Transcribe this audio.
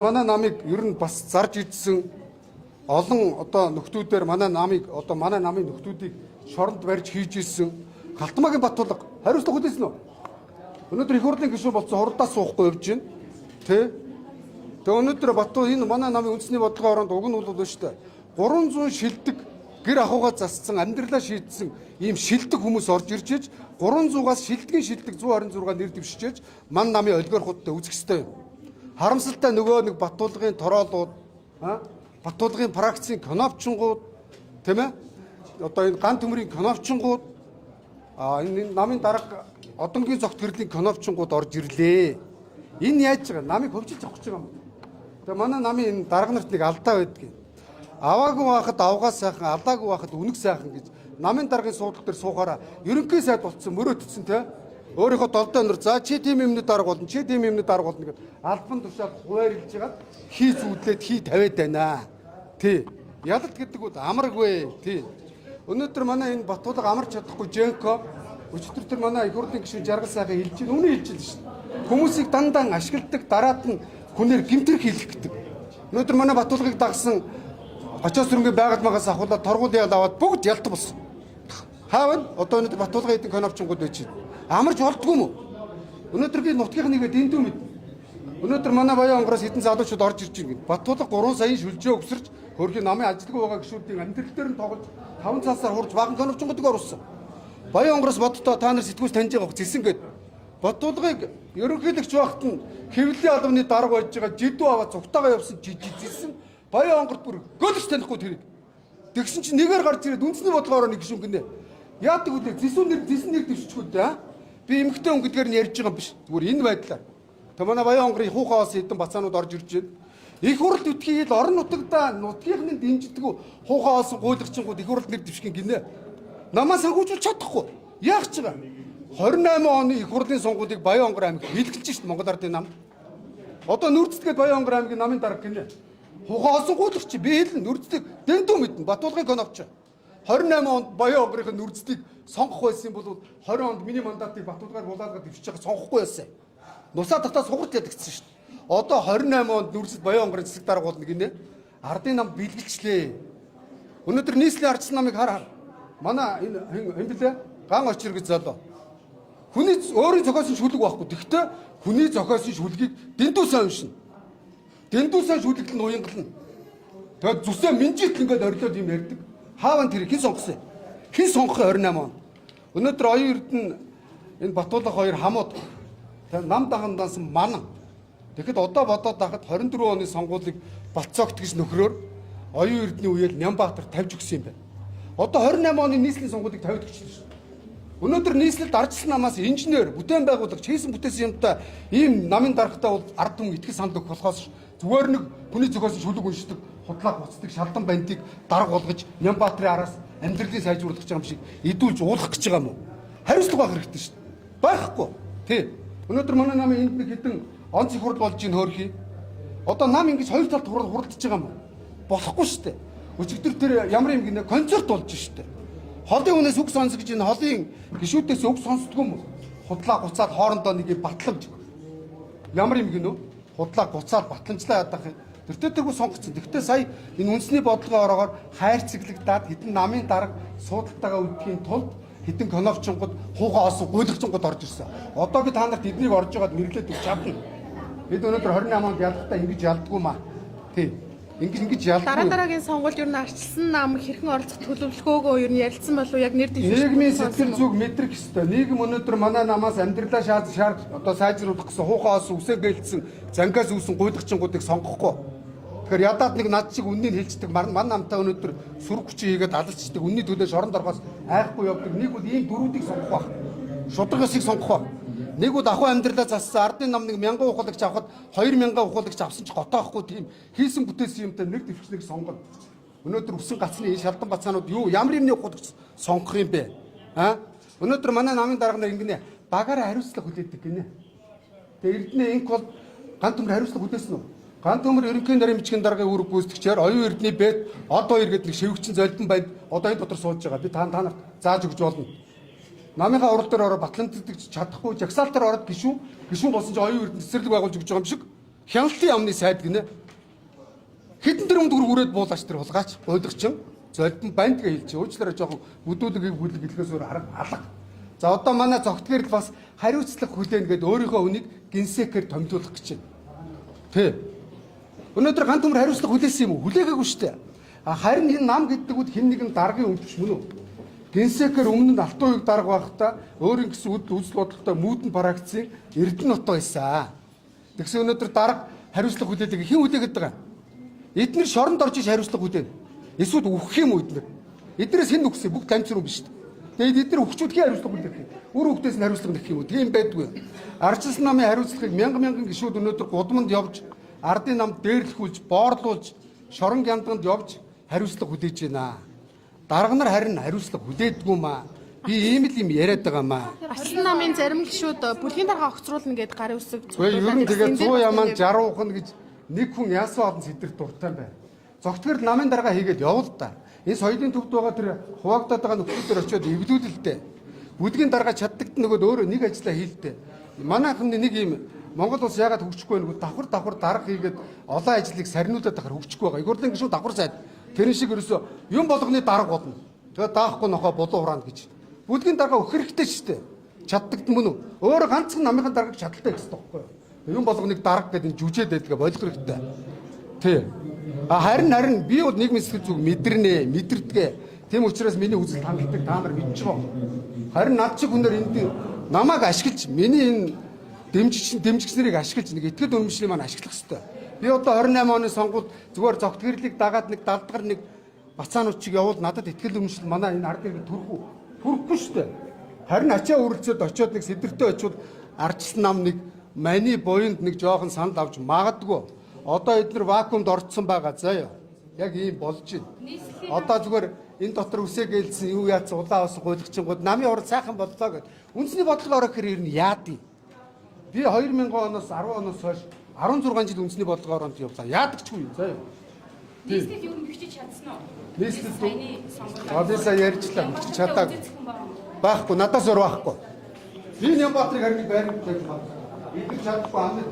манай намыг ер нь бас зарж идсэн олон одоо нөхдүүдээр манай намын нөхдүүдийг шоронд барьж хийж ирсэн Галтмаагийн Баттулга хариуцлага хүлээсэн үү? Өнөөдөр их хурлын гишүүн болсон хурдаас суухгүй явж байна. Тэ? Тэгээ өнөөдөр Баттул энэ манай намын үндэсний бодлогын оронд уг нь бол шүү дээ. 300 шилдэг гэр ахуйгаа зассан амьдралаа шийдсэн ийм шилдэг хүмүүс орж ирж иж 300-аас шилдэгэн шилдэг 126 нэр дэвшижээж ман намын олигархуудтай үзэх ёстой юм. Харамсалтай нөгөө нэг Баттулгын тороолууд, Баттулгын практикийн конопчингууд, тийм ээ? Одоо энэ ган төмрийн конопчингууд, энэ намын дарга одонгийн зогт гэрлийн конопчингууд орж ирлээ. Энэ яаж байгаа? Намыг хөвчилж авах гэж байгаа юм. Тэгээ манай намын энэ дарга нарт нэг алдаа байдаг. Аваагүй байхад авгаа сайхан, алдаагүй байхад үнэг сайхан гэж намын даргын суудлага дээр суухаараа ерөнхий сайд болцсон мөрөөдсөн те. Өөрийнхөө долдоо өнөр за чи тийм юмны дарга болно, чи тийм юмны дарга болно гэдэг албан тушаал хуваарлж хагаад хий зүүдлээд хий тавиад байна. Тий. Ялалт гэдэг бол амаргүй. Тий. Өнөөдөр манай энэ Баттулга амарч чадахгүй Женко өчтөр тэр манай их хурлын гишүүн Жаргал сайхан хэлж байна. Үнэ хэлж байна шүү дээ. Хүмүүсийг дандаа ашигладаг, дараад нь хүнээр гимтэрх хийх гэдэг. Өнөөдөр манай Баттулгыг дагсан очоос хөрөнгөний байгаль магаас ахуулаад торгуулийн ял аваад бүгд ялт болсон. Хаавна одоо өнөөдөр Баттулгын эдийн конопчингууд байж байна. Амарч болдгүй юм уу? Өнөөдөр би нутгийн нэгэ дэндүү мэд. Өнөөдөр манай Баян онгороос хэдэн залуучууд орж ирж байна. Баттулга 3 саяын шүлжээ өгсөрч хөрхийн намын ажилтгүй байгаа гишүүдийн амьдрал дээр нь тоглож 5 цаасаар хурж баган конопчингуудыг оруулсан. Баян онгороос боддоо та нар сэтгүүлс таньж байгаа зэсэн гээд Баттулгыг ерөнхийлөгч багт нь хэвлэлийн албаны дарга байж байгаа жидүү аваад цугтаага явсан жижигсэн Баян онгорт бүр гөлж танихгүй тэрийг. Тэгсэн чинь нэгээр гарч ирээд үндэсний бодлогоор нэг гишүүн гинэ. Яадаг үлээ зэсэн нэр дэвшчихгүй дээ. Би эмгтэй хүн гэдгээр нь ярьж байгаа юм биш. Зүгээр энэ байдлаар. Тэ манай Баян онгорын хуухаас хэдэн бацаанууд орж ирж байна. Их хурл үтгийг орон нутагта нутгийнхны дэмждэггүй хуухаас гуйлагчингууд их хурл нэр дэвшгэн гинэ. Намаа санхүүжүүлж чадахгүй. Яах ч байгаа. 28 оны их хурлын сонгуулийг Баян онгор аймаг бэлгэлж шít Монгол Ардын нам. Одоо нүрцэтгэд Баян онгор аймгийн намын дарга гинэ. Хуухаас гуйлагч би хэлэн нүрцдэг дэндүү мэднэ. Баттулгын конопч. 28 онд Баян онгорын нүрцдийг сонгох байсан бол 20 онд миний мандатыг Баттулгаар булаалгаад дэвшиж байгаа сонгохгүй байсан. Нусаа татаа сугарт ядагдсан шүү дээ. Одоо 28 онд нүрцэд Баян онгорын цэцэг дарга болно гинэ. Ардын нам бэлгэлчлээ. Өнөөдөр нийслэлийн ардчсан намыг хар. Манай энэ хэмбэлээ ган очир гэж залуу. Хүний өөрийн зохиосон шүлэг байхгүй. Тэгтээ хүний зохиосон шүлгийг дэндүү сайн уншина. Дэндүү сайн шүлэгт нь уянгална. Тэгээд зүсээ минжит ингээд орилоод юм ярьдаг. Хааван тэр хэн сонгосон? Хэн сонгох 28 он? Өнөөдөр оюун эрдэнэ энэ Баттулга хоёр хамууд нам дагандаас манан. Тэгэхэд одоо бодоод байхад 24 оны сонгуулийг Балцогт гэж нөхрөөр оюун эрдэнэ үеэл Нямбаатар тавьж өгсөн юм байна. Одоо 28 оны нийслэлийн сонгуулийг тавьж өгсөн шүү. Өнөөдөр нийслэлд ардчилсан намаас инженер, бүтээн байгуулагч хийсэн бүтээсэн юмтай ийм намын даргатай бол ард түмэн итгэл санал өгөх болохоос зүгээр нэг хүний зохиосон шүлэг уншдаг, худлаа буцдаг, шалдан бандыг дарга болгож Нямбаатрын араас амьдралыг сайжруулах гэж байгаа юм шиг идүүлж уулах гэж байгаа юм уу? Хариуцлага байх хэрэгтэй шүү. Байхгүй. Тий. Өнөөдөр манай намын энд нэг хэдэн онц их хурл болж ийн хөөрхий. Одоо нам ингэж хоёр талд хуралдаж байгаа юм уу? Болохгүй шүү дээ. Өчигдөр тэр ямар юм гинэ концерт болж шүү дээ. Холын үнээс үг сонсох гэж энэ холын гишүүдээс үг сонсдгүй юм уу? Худлаа гуцаад хоорондоо нэг юм батламж. Ямар юм гинэ? Худлаа гуцаад батламжлаа ядах юм. Тэртээ сонгоцсон. Тэгтээ сая энэ үндэсний бодлогын ороогоор хайрцаглагдаад хэдэн намын дарга суудалтайгаа үүдхийн тулд хэдэн конопчингод хуугаа олсон гуйлагчингод орж ирсэн. Одоо би та нарт эднийг орж байгаад мэрлээд өгч чадна. Бид өнөөдөр 28 онд ялгахтаа ингэж ялдаггүй маа. Тий. Ингэж ялдаггүй. Дараагийн сонгуульд ер нь арчилсан нам хэрхэн оролцох төлөвлөгөөгөө ер нь ярилцсан болов яг нэр дэвшиж. Нийгмийн сэтгэл зүг мэдрэх ёстой. Нийгэм өнөөдөр манай намаас амьдралаа одоо сайжруулах гэсэн хуухаас үсээ гэлтсэн зангаас үүсэн гуйлагчингуудыг сонгохгүй. Тэгэхээр ядаад нэг над шиг үннийг хэлцдэг манай намтай өнөөдөр сүрэг хүчин хийгээд алалцдаг үнний төлөө шоронд орохоос айхгүй явдаг. Нэг бол ийм дөрүүдийг сонгох байх. Шударгасыг сонгох байх. Нэг бол ахуй амьдралаа зассан ардын нам нэг 1000 ухуулагч авахад 2000 ухуулагч авсан ч готоохгүй тийм хийсэн бүтээсэн юмтай нэр дэвшнийг сонгоно. Өнөөдөр өсөн гацны энэ шалдан бацаанууд юу ямар юмны ухуулагч сонгох юм бэ? Өнөөдөр манай намын дарга нар ингэнэ багаараа хариуцлага хүлээдэг гинэ. Тэгээ эрдэнэ инк бол ган төмөр хариуцлага хүлээсэн үү? Ган төмөр ерөнхий нарийн бичгийн даргын үүрэг гүйцэтгэгчээр оюун эрдэнэ бэд одоо иргэд нэг шивгчин золбин байд одоо энэ дотор сууж байгаа. Би та нарт зааж өгч болно. Намынхаа урал дээр ороо батламжлагч чадахгүй жагсаалтаар ороод гişүүн болсон чинь оюун эрдэнэ цэцэрлэг байгуулж өгч байгаа юм шиг. Хяналтын яамны сайд гинэ. Хэдэн тэрбум төгрөг үрээд буулаач тэр хулгаач ойлгочин золдон банд гэж хэлчих. Уучлаарай жоохон бүдүүлгийг бүлгэлэхээс өөр арга алга. За одоо манай зогтгэрэл бас хариуцлага хүлээн гээд өөрийнхөө үнийг гинсекээр томилуулах гэж байна. Тэ. Өнөөдөр ганц төмөр хариуцлага хүлээсэн юм уу? Хүлээгээгүй шүү дээ. Харин энэ нам гэдэг үд хэн нэгэн даргын өмч мөн үү? Гинсекээр өмнө нь алтан уяг дарга байхдаа өөрийн гэсэн үзэл бодолтой мүүдэн парагцын Эрдэнэ нутаг байсан. Тэгсэн өнөөдөр дарга хариуцлага хүлээдэг хэн хүлээгээд байгаа юм? Эдгээр шоронд орж иж хариуцлага хүлээнэ. Эсвэл үхэх юм уу эдгээр? Эднээс хэн үхсэн? Бүгд таньцруу биш шүү дээ. Тэгээд эдгээр үхчүүдхийн хариуцлага хүлээх. Үр хүүхдээс нь хариуцлага нэх юм уу? Тийм байдгүй. Ардчилсан намын хариуцлагыг мянган гишүүд өнөөдөр гудамд явж, ардын намд дээрлэхүүлж, боорлуулж, шорон гямдганд явж хариуцлага хүлээж байна. Дарга нар харин хариуцлага хүлээдгүй маа. Би ийм л юм яриад байгаа маа. Ардчилсан намын зарим гишүүд бүлгийн дарга огцруулна гэд гарын үсэг зүгээр ер нь тэгээд 100 ямаан 60 ухна гэж нэг хүн яасан олон сэдвэр дуртай байна. Зогтгэр намын дарга хийгээд явал та. Энэ соёлын төвд байгаа тэр хуваагдаад байгаа нөхцөлөөр очиод эвлүүлэлтэй. Бүлгийн дарга чаддагт нөгөө өөрөө нэг ажиллаа хийлтэй. Манайхан нэг юм Монгол улс яагаад хөгжихгүй вэ? Давхар дарга хийгээд олон ажлыг сарниулаад тахаар хөгжихгүй байгаа. Игурлын гишүүд давхар сайд. Тэр шиг ерөөсөө юм болгоны дарга болно. Тэгээд даахгүй нохоо болоо хураана гэж. Бүлгийн дарга өгөх хэрэгтэй шүү дээ. Чаддагт мөн үү? Өөрөө ганцхан намынхан даргаыг чадaltaй гэсэн тоххой. Юм болгоныг дарга гэдэг нь жүжээд байдгаа болох хэрэгтэй. Тий. Харин би бол нийгмийн сэтгэл зүг мэдэрнэ, мэдэрдгээ. Тийм учраас миний үзэл хандлагыг та нар мэдж байгаа. Харин над шиг хүнээр энд намайг ашиглаж, миний энэ дэмжигчнэрийг ашиглаж нэг итгэл үнэмшлийн маань ашиглах хэрэгтэй. Би одоо 28 оны сонгуульд зүгээр зогтгөрлийг дагаад нэг 70 дахь нэг бацаанууд чиг явуул надад итгэл үнэмшил манай энэ ард иргэд төрөхгүй шүү дээ. Харин ачаа үрэлцээд очиод нэг сэдвэртэй очиод ардчилсан нам нэг маний буйнд нэг жоохон санал авч магадгүй. Одоо эдгээр вакуумд орцсон байгаа заяа. Яг ийм болж байна. Одоо зүгээр энэ дотор үсээ гэлсэн юу яац улаан ус гуйлгчингууд намын урд сайхан боллоо гэд. Үндэсний бодлого орох хэрэг нь яад юм. Би 2000 оноос 10 оноос хойш 16 жил үндэсний бодлогоор онд явлаа. Яадагчгүй юм заяа. Нийслэл юу нэгчиж чадсан уу? Нийслэл би сая ярьчлаа. Чадаа. Баахгүй надаас өөр баахгүй. Би Нямбатрыг харин байр гэдэг юм байна. Идэх чадахгүй амт.